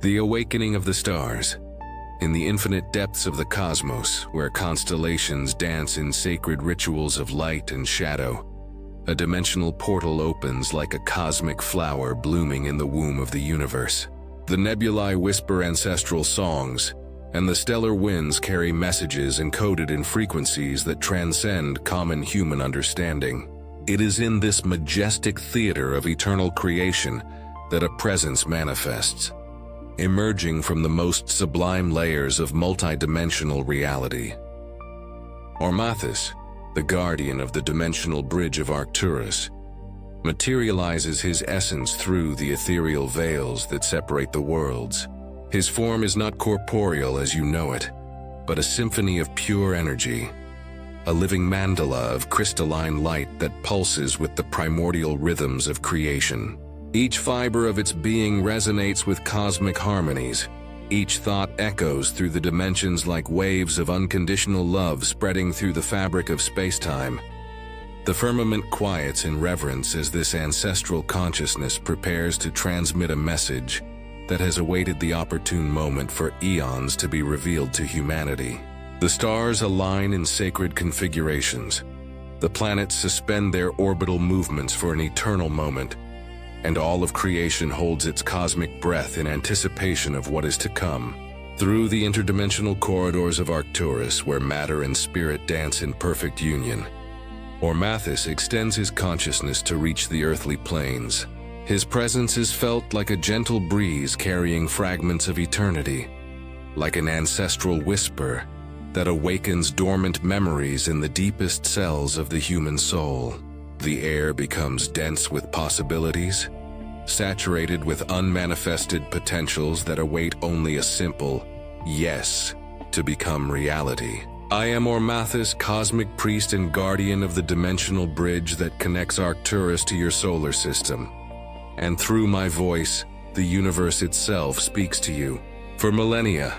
The awakening of the stars. In the infinite depths of the cosmos, where constellations dance in sacred rituals of light and shadow, a dimensional portal opens like a cosmic flower blooming in the womb of the universe. The nebulae whisper ancestral songs, and the stellar winds carry messages encoded in frequencies that transcend common human understanding. It is in this majestic theater of eternal creation that a presence manifests, emerging from the most sublime layers of multidimensional reality. Ormathus, the guardian of the dimensional bridge of Arcturus, materializes his essence through the ethereal veils that separate the worlds. His form is not corporeal as you know it, but a symphony of pure energy, a living mandala of crystalline light that pulses with the primordial rhythms of creation. Each fiber of its being resonates with cosmic harmonies. Each thought echoes through the dimensions like waves of unconditional love spreading through the fabric of space-time. The firmament quiets in reverence as this ancestral consciousness prepares to transmit a message that has awaited the opportune moment for eons to be revealed to humanity. The stars align in sacred configurations. The planets suspend their orbital movements for an eternal moment, and all of creation holds its cosmic breath in anticipation of what is to come. Through the interdimensional corridors of Arcturus, where matter and spirit dance in perfect union, Ormathus extends his consciousness to reach the earthly planes. His presence is felt like a gentle breeze carrying fragments of eternity, like an ancestral whisper that awakens dormant memories in the deepest cells of the human soul. The air becomes dense with possibilities, saturated with unmanifested potentials that await only a simple yes to become reality. I am Ormathus, cosmic priest and guardian of the dimensional bridge that connects Arcturus to your solar system. And through my voice, the universe itself speaks to you. For millennia,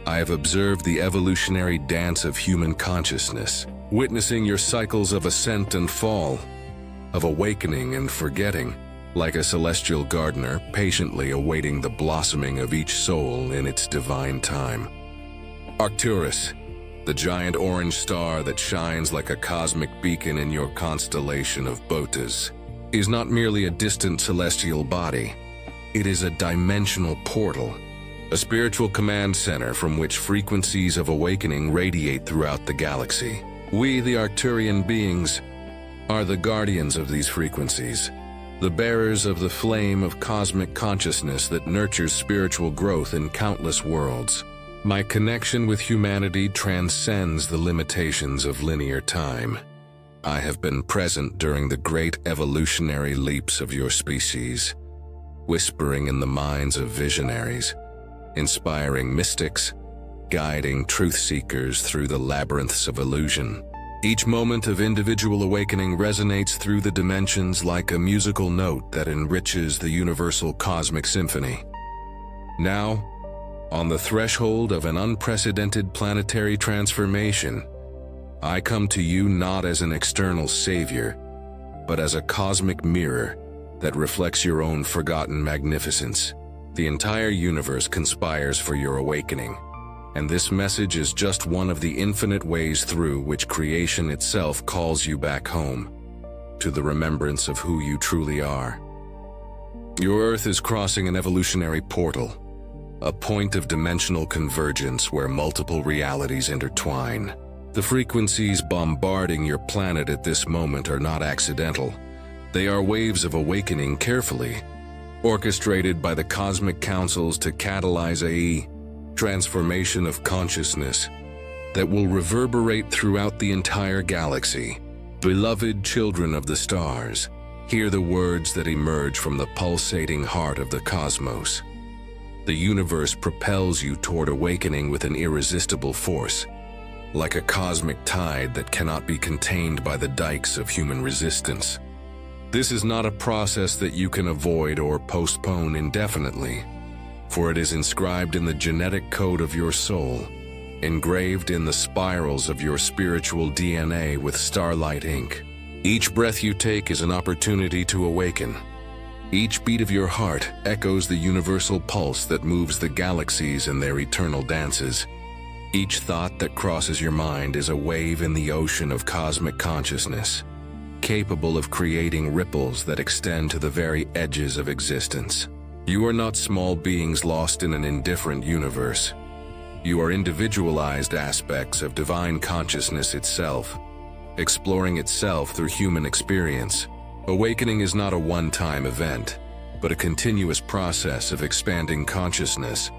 I have observed the evolutionary dance of human consciousness, witnessing your cycles of ascent and fall, of awakening and forgetting, like a celestial gardener patiently awaiting the blossoming of each soul in its divine time. Arcturus, the giant orange star that shines like a cosmic beacon in your constellation of Botas, is not merely a distant celestial body. It is a dimensional portal, a spiritual command center from which frequencies of awakening radiate throughout the galaxy. We, the Arcturian beings, are the guardians of these frequencies, the bearers of the flame of cosmic consciousness that nurtures spiritual growth in countless worlds. My connection with humanity transcends the limitations of linear time. I have been present during the great evolutionary leaps of your species, whispering in the minds of visionaries, inspiring mystics, guiding truth-seekers through the labyrinths of illusion. Each moment of individual awakening resonates through the dimensions like a musical note that enriches the universal cosmic symphony. Now, on the threshold of an unprecedented planetary transformation, I come to you not as an external savior, but as a cosmic mirror that reflects your own forgotten magnificence. The entire universe conspires for your awakening, and this message is just one of the infinite ways through which creation itself calls you back home, to the remembrance of who you truly are. Your Earth is crossing an evolutionary portal, a point of dimensional convergence where multiple realities intertwine. The frequencies bombarding your planet at this moment are not accidental. They are waves of awakening carefully orchestrated by the cosmic councils to catalyze a transformation of consciousness that will reverberate throughout the entire galaxy. Beloved children of the stars, hear the words that emerge from the pulsating heart of the cosmos. The universe propels you toward awakening with an irresistible force, like a cosmic tide that cannot be contained by the dikes of human resistance. This is not a process that you can avoid or postpone indefinitely, for it is inscribed in the genetic code of your soul, engraved in the spirals of your spiritual DNA with starlight ink. Each breath you take is an opportunity to awaken, Each beat of your heart echoes the universal pulse that moves the galaxies in their eternal dances. Each thought that crosses your mind is a wave in the ocean of cosmic consciousness, capable of creating ripples that extend to the very edges of existence. You are not small beings lost in an indifferent universe. You are individualized aspects of divine consciousness itself, exploring itself through human experience. Awakening is not a one-time event, but a continuous process of expanding consciousness,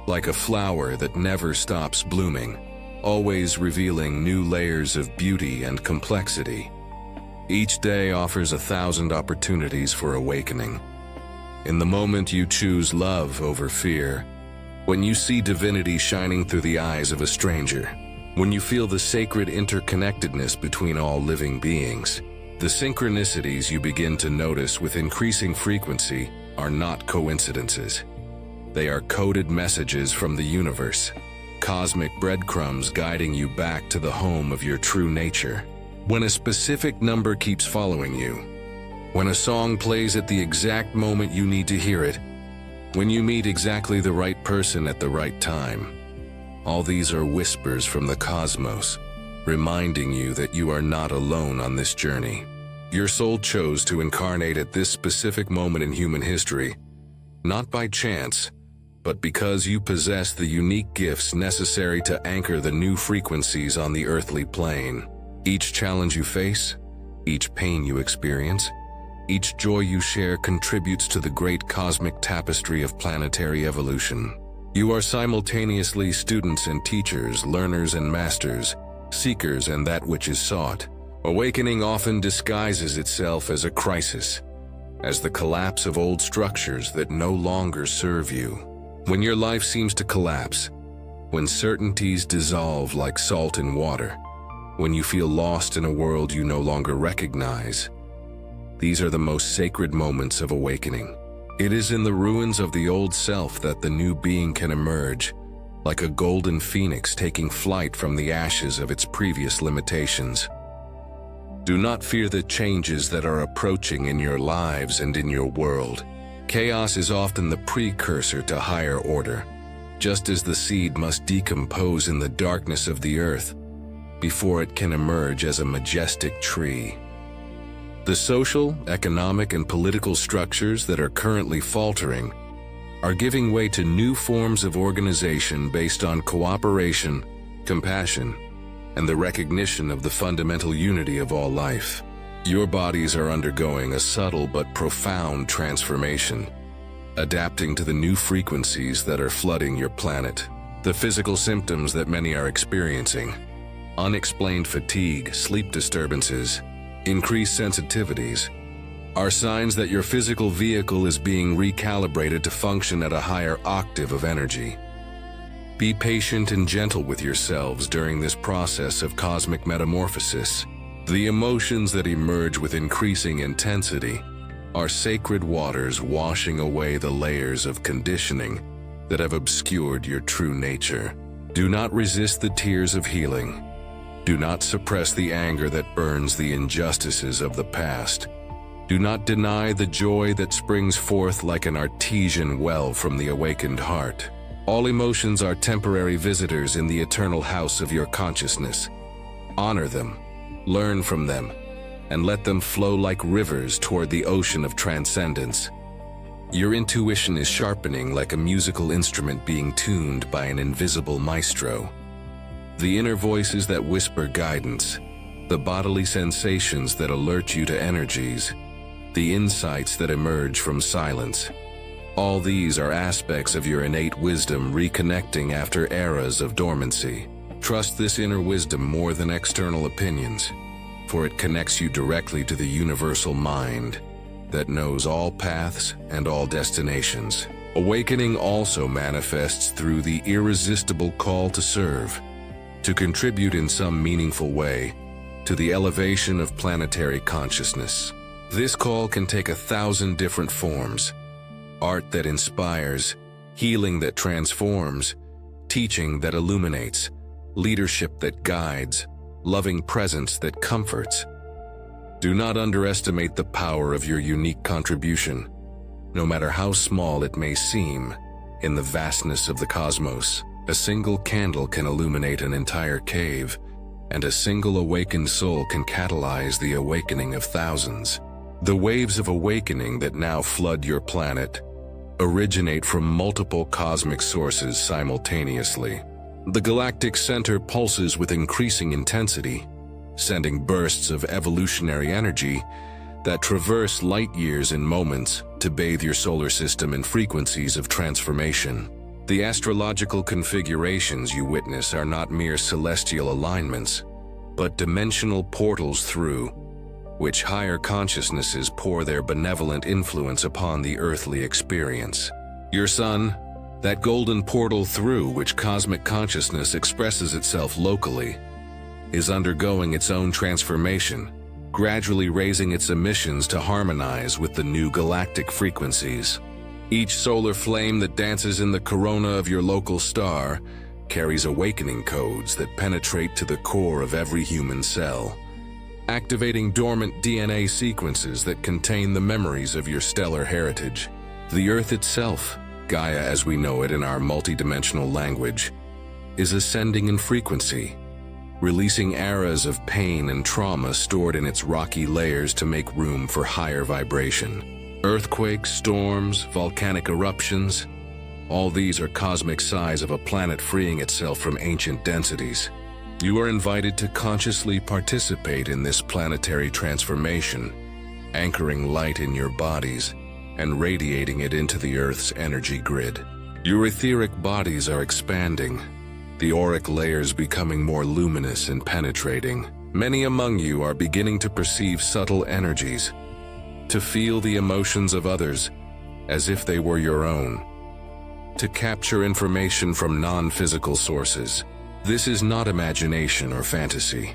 like a flower that never stops blooming, always revealing new layers of beauty and complexity. Each day offers 1,000 opportunities for awakening. In the moment you choose love over fear, when you see divinity shining through the eyes of a stranger, when you feel the sacred interconnectedness between all living beings, the synchronicities you begin to notice with increasing frequency are not coincidences. They are coded messages from the universe, cosmic breadcrumbs guiding you back to the home of your true nature. When a specific number keeps following you, when a song plays at the exact moment you need to hear it, when you meet exactly the right person at the right time, all these are whispers from the cosmos, reminding you that you are not alone on this journey. Your soul chose to incarnate at this specific moment in human history, not by chance, but because you possess the unique gifts necessary to anchor the new frequencies on the earthly plane. Each challenge you face, each pain you experience, each joy you share contributes to the great cosmic tapestry of planetary evolution. You are simultaneously students and teachers, learners and masters, seekers and that which is sought. Awakening often disguises itself as a crisis, as the collapse of old structures that no longer serve you. When your life seems to collapse, when certainties dissolve like salt in water, when you feel lost in a world you no longer recognize, these are the most sacred moments of awakening. It is in the ruins of the old self that the new being can emerge, like a golden phoenix taking flight from the ashes of its previous limitations. Do not fear the changes that are approaching in your lives and in your world. Chaos is often the precursor to higher order, just as the seed must decompose in the darkness of the earth before it can emerge as a majestic tree. The social, economic, and political structures that are currently faltering are giving way to new forms of organization based on cooperation, compassion, and the recognition of the fundamental unity of all life. Your bodies are undergoing a subtle but profound transformation, adapting to the new frequencies that are flooding your planet. The physical symptoms that many are experiencing, unexplained fatigue, sleep disturbances, increased sensitivities, are signs that your physical vehicle is being recalibrated to function at a higher octave of energy. Be patient and gentle with yourselves during this process of cosmic metamorphosis. The emotions that emerge with increasing intensity are sacred waters washing away the layers of conditioning that have obscured your true nature. Do not resist the tears of healing. Do not suppress the anger that burns the injustices of the past. Do not deny the joy that springs forth like an artesian well from the awakened heart. All emotions are temporary visitors in the eternal house of your consciousness. Honor them, learn from them, and let them flow like rivers toward the ocean of transcendence. Your intuition is sharpening like a musical instrument being tuned by an invisible maestro. The inner voices that whisper guidance, the bodily sensations that alert you to energies, the insights that emerge from silence. All these are aspects of your innate wisdom reconnecting after eras of dormancy. Trust this inner wisdom more than external opinions, for it connects you directly to the universal mind that knows all paths and all destinations. Awakening also manifests through the irresistible call to serve, to contribute in some meaningful way to the elevation of planetary consciousness. This call can take 1,000 different forms: art that inspires, healing that transforms, teaching that illuminates, leadership that guides, loving presence that comforts. Do not underestimate the power of your unique contribution. no matter how small it may seem, in the vastness of the cosmos. A single candle can illuminate an entire cave, and a single awakened soul can catalyze the awakening of thousands. The waves of awakening that now flood your planet originate from multiple cosmic sources simultaneously. The galactic center pulses with increasing intensity, sending bursts of evolutionary energy that traverse light years in moments to bathe your solar system in frequencies of transformation. The astrological configurations you witness are not mere celestial alignments, but dimensional portals through which higher consciousnesses pour their benevolent influence upon the earthly experience. Your sun, that golden portal through which cosmic consciousness expresses itself locally, is undergoing its own transformation, gradually raising its emissions to harmonize with the new galactic frequencies. Each solar flame that dances in the corona of your local star carries awakening codes that penetrate to the core of every human cell, activating dormant DNA sequences that contain the memories of your stellar heritage. The Earth itself, Gaia as we know it in our multidimensional language, is ascending in frequency, releasing eras of pain and trauma stored in its rocky layers to make room for higher vibration. Earthquakes, storms, volcanic eruptions, all these are cosmic sighs of a planet freeing itself from ancient densities. You are invited to consciously participate in this planetary transformation, anchoring light in your bodies and radiating it into the Earth's energy grid. Your etheric bodies are expanding, the auric layers becoming more luminous and penetrating. Many among you are beginning to perceive subtle energies, to feel the emotions of others as if they were your own, to capture information from non-physical sources. This is not imagination or fantasy.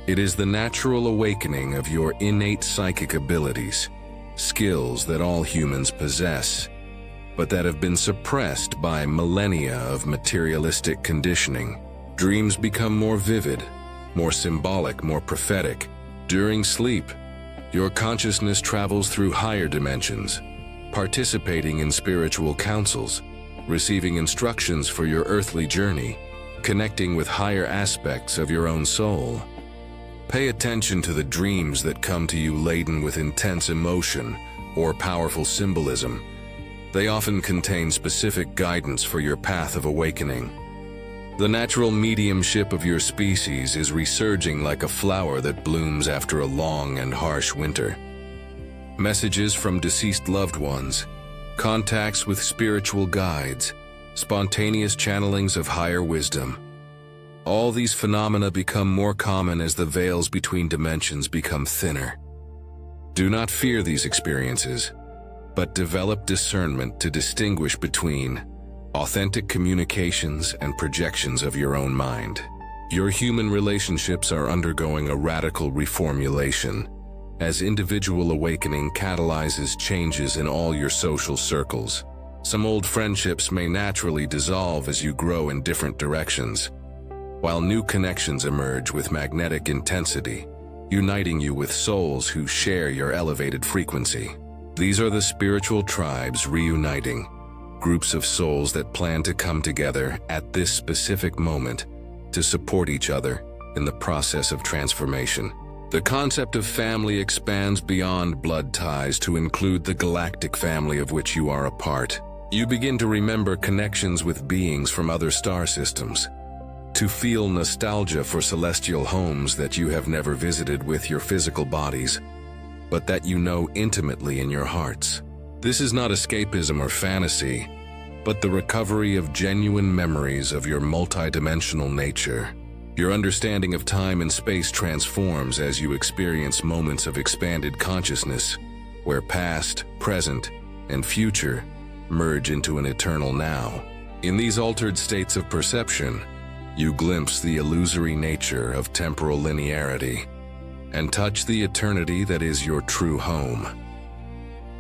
It is the natural awakening of your innate psychic abilities, skills that all humans possess, but that have been suppressed by millennia of materialistic conditioning. Dreams become more vivid, more symbolic, more prophetic. During sleep, your consciousness travels through higher dimensions, participating in spiritual councils, receiving instructions for your earthly journey, connecting with higher aspects of your own soul. Pay attention to the dreams that come to you laden with intense emotion or powerful symbolism. They often contain specific guidance for your path of awakening. The natural mediumship of your species is resurging like a flower that blooms after a long and harsh winter. Messages from deceased loved ones, contacts with spiritual guides, spontaneous channelings of higher wisdom. All these phenomena become more common as the veils between dimensions become thinner. Do not fear these experiences, but develop discernment to distinguish between authentic communications and projections of your own mind. Your human relationships are undergoing a radical reformulation, as individual awakening catalyzes changes in all your social circles. Some old friendships may naturally dissolve as you grow in different directions, while new connections emerge with magnetic intensity, uniting you with souls who share your elevated frequency. These are the spiritual tribes reuniting, groups of souls that plan to come together at this specific moment to support each other in the process of transformation. The concept of family expands beyond blood ties to include the galactic family of which you are a part. You begin to remember connections with beings from other star systems, to feel nostalgia for celestial homes that you have never visited with your physical bodies, but that you know intimately in your hearts. This is not escapism or fantasy, but the recovery of genuine memories of your multidimensional nature. Your understanding of time and space transforms as you experience moments of expanded consciousness, where past, present, and future merge into an eternal now. In these altered states of perception, you glimpse the illusory nature of temporal linearity and touch the eternity that is your true home.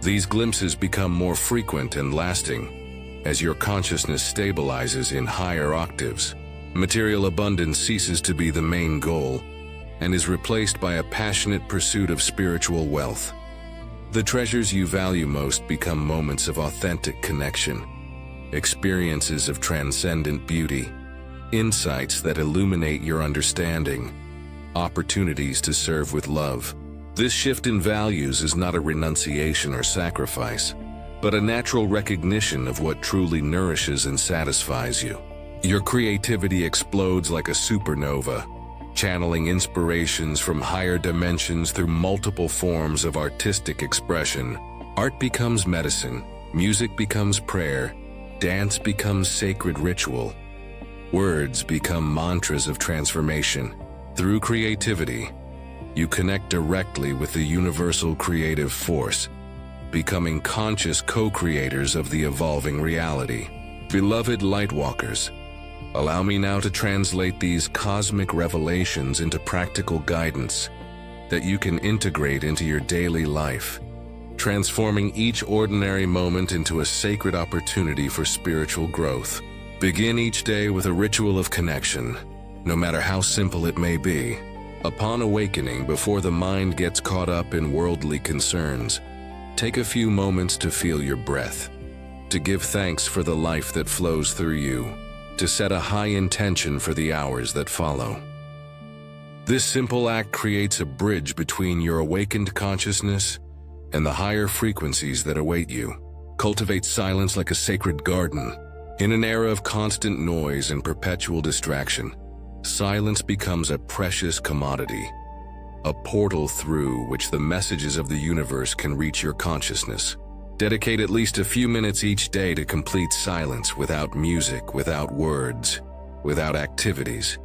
These glimpses become more frequent and lasting as your consciousness stabilizes in higher octaves. Material abundance ceases to be the main goal and is replaced by a passionate pursuit of spiritual wealth. The treasures you value most become moments of authentic connection, experiences of transcendent beauty, insights that illuminate your understanding, opportunities to serve with love. This shift in values is not a renunciation or sacrifice, but a natural recognition of what truly nourishes and satisfies you. Your creativity explodes like a supernova, channeling inspirations from higher dimensions through multiple forms of artistic expression. Art becomes medicine, music becomes prayer, dance becomes sacred ritual. Words become mantras of transformation. Through creativity, you connect directly with the universal creative force, becoming conscious co-creators of the evolving reality. Beloved Lightwalkers, allow me now to translate these cosmic revelations into practical guidance that you can integrate into your daily life, transforming each ordinary moment into a sacred opportunity for spiritual growth. Begin each day with a ritual of connection, no matter how simple it may be. Upon awakening, before the mind gets caught up in worldly concerns, take a few moments to feel your breath, to give thanks for the life that flows through you, to set a high intention for the hours that follow. This simple act creates a bridge between your awakened consciousness and the higher frequencies that await you. Cultivate silence like a sacred garden. In an era of constant noise and perpetual distraction, silence becomes a precious commodity, a portal through which the messages of the universe can reach your consciousness. Dedicate at least a few minutes each day to complete silence, without music, without words, without activities.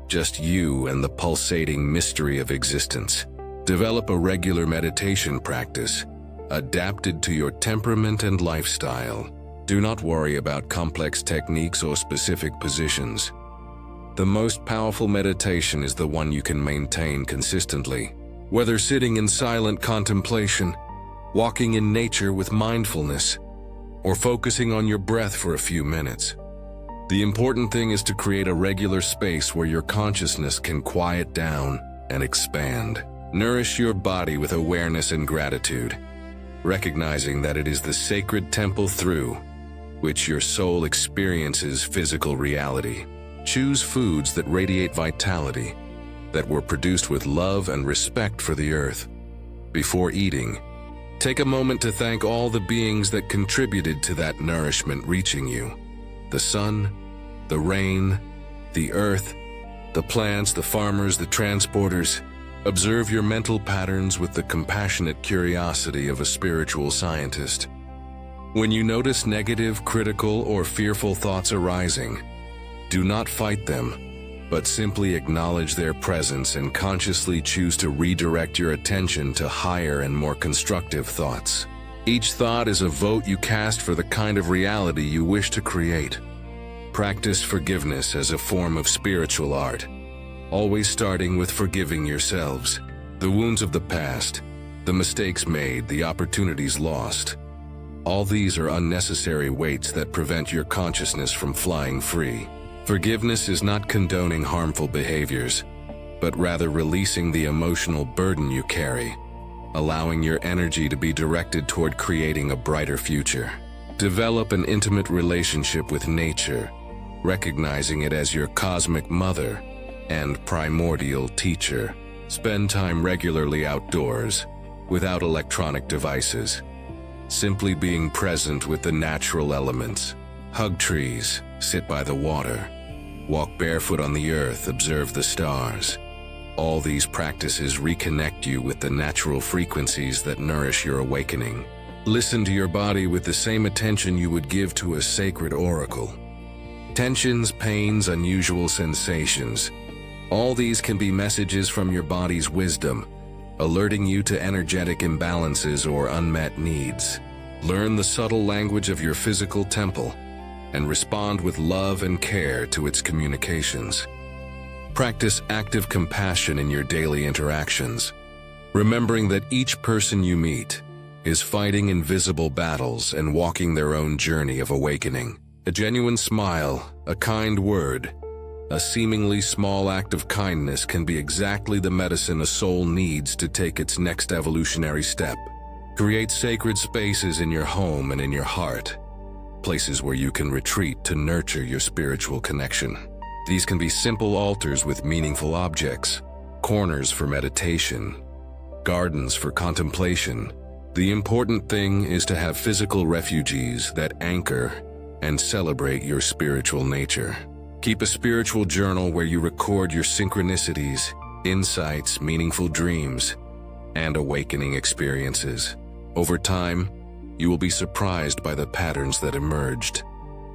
Just you and the pulsating mystery of existence. Develop a regular meditation practice, adapted to your temperament and lifestyle. Do not worry about complex techniques or specific positions. The most powerful meditation is the one you can maintain consistently. Whether sitting in silent contemplation, walking in nature with mindfulness, or focusing on your breath for a few minutes. The important thing is to create a regular space where your consciousness can quiet down and expand. Nourish your body with awareness and gratitude, recognizing that it is the sacred temple through which your soul experiences physical reality. Choose foods that radiate vitality, that were produced with love and respect for the earth. Before eating, take a moment to thank all the beings that contributed to that nourishment reaching you. The sun, the rain, the earth, the plants, the farmers, the transporters. Observe your mental patterns with the compassionate curiosity of a spiritual scientist. When you notice negative, critical, or fearful thoughts arising, do not fight them, but simply acknowledge their presence and consciously choose to redirect your attention to higher and more constructive thoughts. Each thought is a vote you cast for the kind of reality you wish to create. Practice forgiveness as a form of spiritual art, always starting with forgiving yourselves. The wounds of the past, the mistakes made, the opportunities lost. All these are unnecessary weights that prevent your consciousness from flying free. Forgiveness is not condoning harmful behaviors, but rather releasing the emotional burden you carry, allowing your energy to be directed toward creating a brighter future. Develop an intimate relationship with nature, recognizing it as your cosmic mother and primordial teacher. Spend time regularly outdoors, without electronic devices, simply being present with the natural elements. Hug trees, sit by the water, walk barefoot on the earth, observe the stars. All these practices reconnect you with the natural frequencies that nourish your awakening. Listen to your body with the same attention you would give to a sacred oracle. Tensions, pains, unusual sensations. All these can be messages from your body's wisdom, alerting you to energetic imbalances or unmet needs. Learn the subtle language of your physical temple and respond with love and care to its communications. Practice active compassion in your daily interactions, remembering that each person you meet is fighting invisible battles and walking their own journey of awakening. A genuine smile, a kind word, a seemingly small act of kindness can be exactly the medicine a soul needs to take its next evolutionary step. Create sacred spaces in your home and in your heart, places where you can retreat to nurture your spiritual connection. These can be simple altars with meaningful objects, corners for meditation, gardens for contemplation. The important thing is to have physical refuges that anchor and celebrate your spiritual nature. Keep a spiritual journal where you record your synchronicities, insights, meaningful dreams, and awakening experiences. Over time, you will be surprised by the patterns that emerged,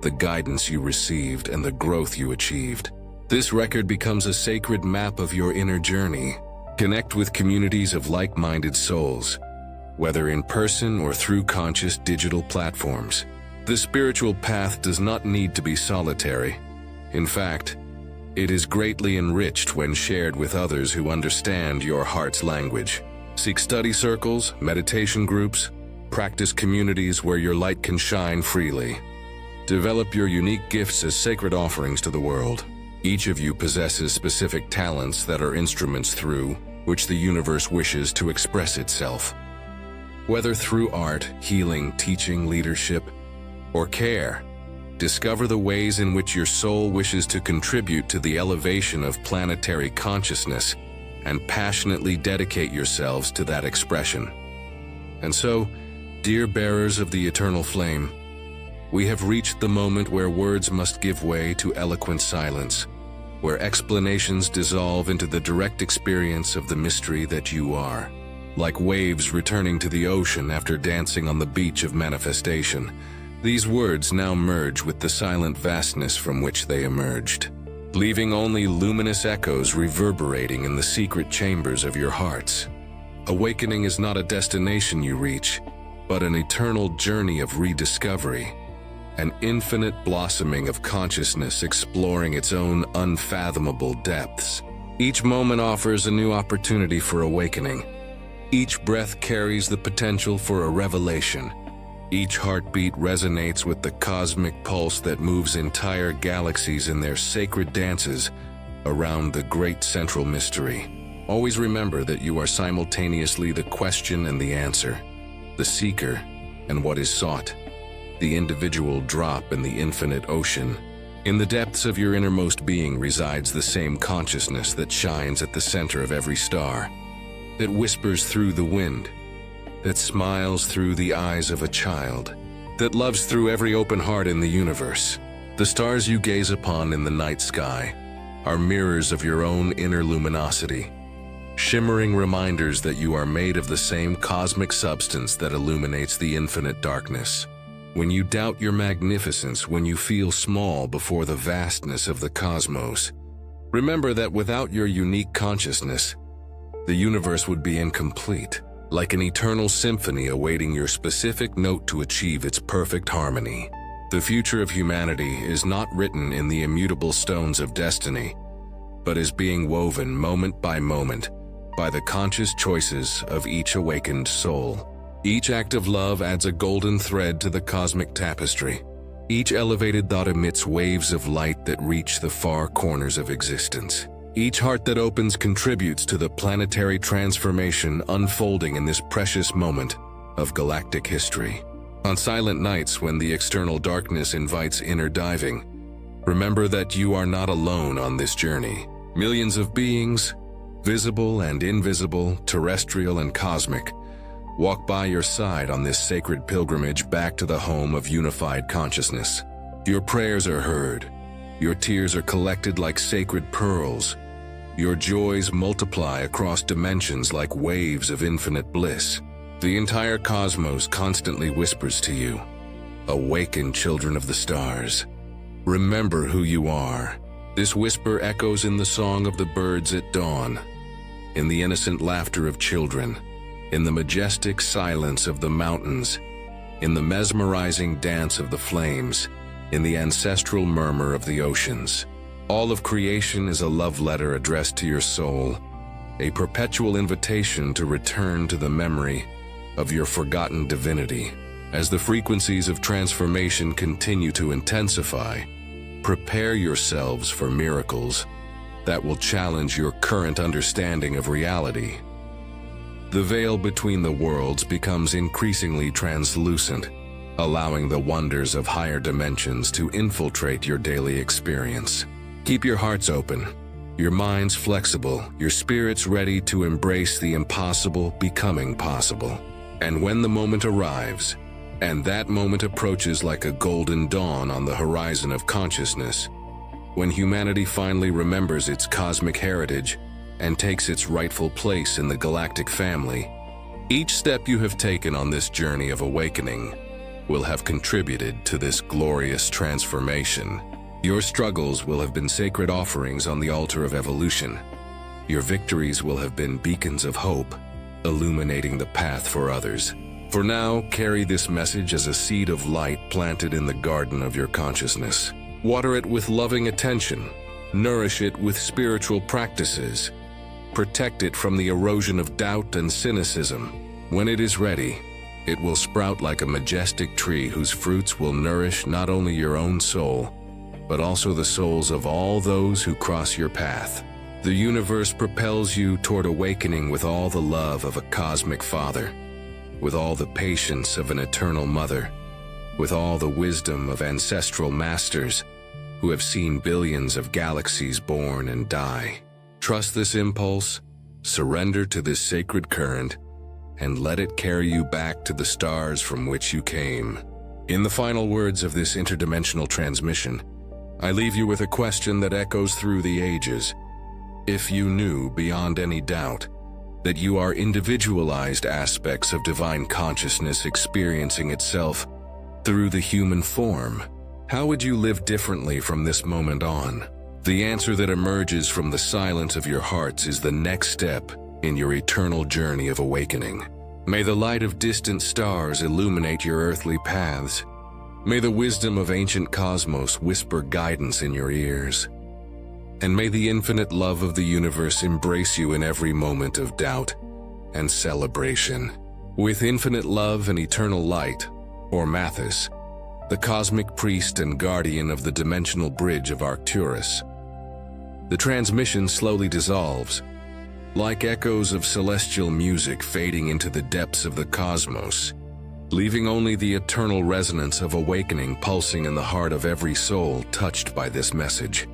the guidance you received, and the growth you achieved. This record becomes a sacred map of your inner journey. Connect with communities of like-minded souls, whether in person or through conscious digital platforms. The spiritual path does not need to be solitary. In fact, it is greatly enriched when shared with others who understand your heart's language. Seek study circles, meditation groups, practice communities where your light can shine freely. Develop your unique gifts as sacred offerings to the world. Each of you possesses specific talents that are instruments through which the universe wishes to express itself. Whether through art, healing, teaching, leadership, or care, discover the ways in which your soul wishes to contribute to the elevation of planetary consciousness and passionately dedicate yourselves to that expression. And so, dear bearers of the eternal flame, we have reached the moment where words must give way to eloquent silence, where explanations dissolve into the direct experience of the mystery that you are. Like waves returning to the ocean after dancing on the beach of manifestation, these words now merge with the silent vastness from which they emerged, leaving only luminous echoes reverberating in the secret chambers of your hearts. Awakening is not a destination you reach, but an eternal journey of rediscovery, an infinite blossoming of consciousness exploring its own unfathomable depths. Each moment offers a new opportunity for awakening. Each breath carries the potential for a revelation. Each heartbeat resonates with the cosmic pulse that moves entire galaxies in their sacred dances around the great central mystery. Always remember that you are simultaneously the question and the answer, the seeker and what is sought, the individual drop in the infinite ocean. In the depths of your innermost being resides the same consciousness that shines at the center of every star, that whispers through the wind, that smiles through the eyes of a child, that loves through every open heart in the universe. The stars you gaze upon in the night sky are mirrors of your own inner luminosity, shimmering reminders that you are made of the same cosmic substance that illuminates the infinite darkness. When you doubt your magnificence, when you feel small before the vastness of the cosmos, remember that without your unique consciousness, the universe would be incomplete, like an eternal symphony awaiting your specific note to achieve its perfect harmony. The future of humanity is not written in the immutable stones of destiny, but is being woven moment by moment by the conscious choices of each awakened soul. Each act of love adds a golden thread to the cosmic tapestry. Each elevated thought emits waves of light that reach the far corners of existence. Each heart that opens contributes to the planetary transformation unfolding in this precious moment of galactic history. On silent nights when the external darkness invites inner diving, remember that you are not alone on this journey. Millions of beings, visible and invisible, terrestrial and cosmic, walk by your side on this sacred pilgrimage back to the home of unified consciousness. Your prayers are heard. Your tears are collected like sacred pearls. Your joys multiply across dimensions like waves of infinite bliss. The entire cosmos constantly whispers to you, "Awaken, children of the stars. Remember who you are." This whisper echoes in the song of the birds at dawn, in the innocent laughter of children, in the majestic silence of the mountains, in the mesmerizing dance of the flames, in the ancestral murmur of the oceans. All of creation is a love letter addressed to your soul, a perpetual invitation to return to the memory of your forgotten divinity. As the frequencies of transformation continue to intensify, prepare yourselves for miracles that will challenge your current understanding of reality. The veil between the worlds becomes increasingly translucent, allowing the wonders of higher dimensions to infiltrate your daily experience. Keep your hearts open, your minds flexible, your spirits ready to embrace the impossible becoming possible. And when the moment arrives, and that moment approaches like a golden dawn on the horizon of consciousness, when humanity finally remembers its cosmic heritage and takes its rightful place in the galactic family, each step you have taken on this journey of awakening will have contributed to this glorious transformation. Your struggles will have been sacred offerings on the altar of evolution. Your victories will have been beacons of hope, illuminating the path for others. For now, carry this message as a seed of light planted in the garden of your consciousness. Water it with loving attention, nourish it with spiritual practices, protect it from the erosion of doubt and cynicism. When it is ready, it will sprout like a majestic tree whose fruits will nourish not only your own soul, but also the souls of all those who cross your path. The universe propels you toward awakening with all the love of a cosmic father, with all the patience of an eternal mother, with all the wisdom of ancestral masters who have seen billions of galaxies born and die. Trust this impulse, surrender to this sacred current, and let it carry you back to the stars from which you came. In the final words of this interdimensional transmission, I leave you with a question that echoes through the ages. If you knew beyond any doubt that you are individualized aspects of divine consciousness experiencing itself through the human form, how would you live differently from this moment on? The answer that emerges from the silence of your hearts is the next step in your eternal journey of awakening. May the light of distant stars illuminate your earthly paths. May the wisdom of ancient cosmos whisper guidance in your ears. And may the infinite love of the universe embrace you in every moment of doubt and celebration. With infinite love and eternal light, or Mathis, the cosmic priest and guardian of the dimensional bridge of Arcturus. The transmission slowly dissolves, like echoes of celestial music fading into the depths of the cosmos, leaving only the eternal resonance of awakening pulsing in the heart of every soul touched by this message.